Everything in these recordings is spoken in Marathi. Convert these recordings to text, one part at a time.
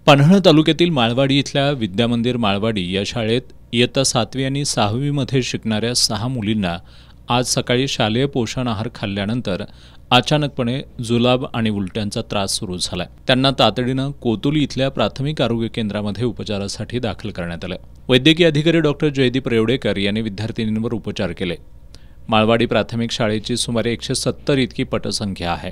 पन्हाळा तालुक्यातील माळवाडी इथल्या विद्यामंदिर माळवाडी या शाळेत इयत्ता 7वी आणि 6वी मध्ये शिकणाऱ्या 6 मुलींना आज सकाळी शालेय पोषण आहार खाल्ल्यानंतर अचानकपणे जुलाब आणि उलट्यांचा त्रास सुरू झाला। त्यांना तातडीनं कोतुली इथल्या प्राथमिक आरोग्य केंद्रामध्ये उपचारासाठी दाखल करण्यात आलं। वैद्यकीय अधिकारी डॉक्टर जयदीप रेवडेकर यांनी विद्यार्थिनींवर उपचार केले। माळवाडी प्राथमिक शाळेची सुमारे 170 इतकी पटसंख्या आहे।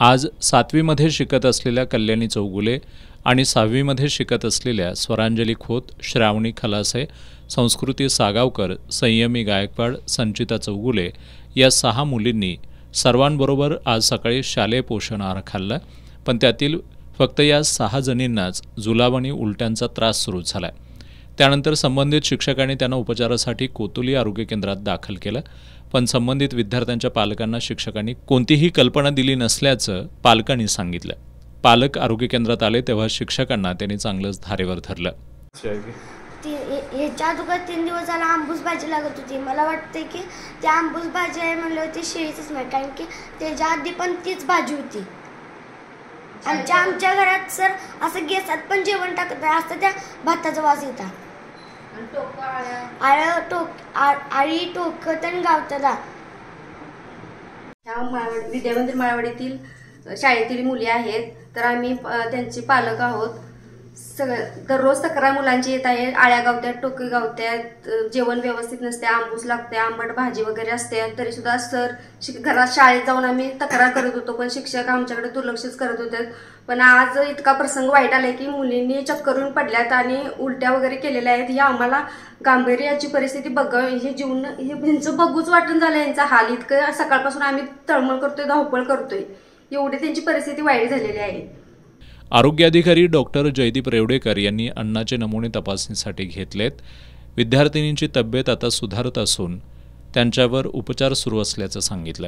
आज 7वी मध्ये शिकत असलेल्या कल्याणी चौगुले आणि 6वी मध्ये शिकत असलेल्या स्वरांजली खोत, श्रावणी खलासे, संस्कृती सागावकर, संयमी गायकवाड, संचिता चौगुले या 6 मुलींनी सर्वांबरोबर आज सकाळी शालेय पोषण आहार खाल्ला, पण त्यातील फक्त या 6 जणींनाच जुलाब आणि उलट्यांचा त्रास सुरू झाला। त्यानंतर संबंधित शिक्षकांनी त्यांना उपचारासाठी कोतुली आरोग्य केंद्रात दाखल केलं, पण संबंधित विद्यार्थ्यांच्या पालकांना शिक्षकांनी कोणतीही कल्पना दिली नसल्याचं पालकांनी सांगितलं। पालक आरोग्य केंद्रात आले तेव्हा शिक्षकांना त्यांनी चांगलंच धारेवर धरलं। याच्या अगोदर 3 दिवस झाला आंबूस भाजी लागत होती। मला वाटते की त्या आंबूस भाजी आहे म्हणलं ती शेळीचीच नाही, कारण की त्याच्या आधी पण तीच भाजी होती। आमच्या घरात सर असं गॅसात पण जेवण टाकत नाही, असं त्या भाताचा वास येता। आळी टोकतन गावतला। ह्या विद्यामंदिर माळवाडीतील शाळेतील मुली आहेत, तर आम्ही त्यांचे पालक आहोत। दररोज तक्रार मुलांची येत आहे, आळ्या गावत्यात, टोके गावत्यात, जेवण व्यवस्थित नसते, आंबूस लागते, आंबट भाजी वगैरे असते, तरी सुद्धा सर घरात शाळेत जाऊन आम्ही तक्रार करत होतो, पण शिक्षक आमच्याकडे दुर्लक्षच करत होते। पण आज इतका प्रसंग वाईट आलाय की मुलींनी चक्करून पडल्यात आणि उलट्या वगैरे केलेल्या आहेत। ही आम्हाला गांभीर्याची परिस्थिती ह्यांचं बघूच वाटून झालं यांचा हाल। इतकं सकाळपासून आम्ही तळमळ करतोय, धावपळ करतोय, एवढी त्यांची परिस्थिती वाईट झालेली आहे। आरोग्य अधिकारी डॉक्टर जयदीप रेवडेकर यांनी अन्नाचे नमुने तपासणीसाठी घेतलेत। विद्यार्थिनींची तब्येत आता सुधारत असून त्यांच्यावर उपचार सुरू असल्याचं सांगितलं।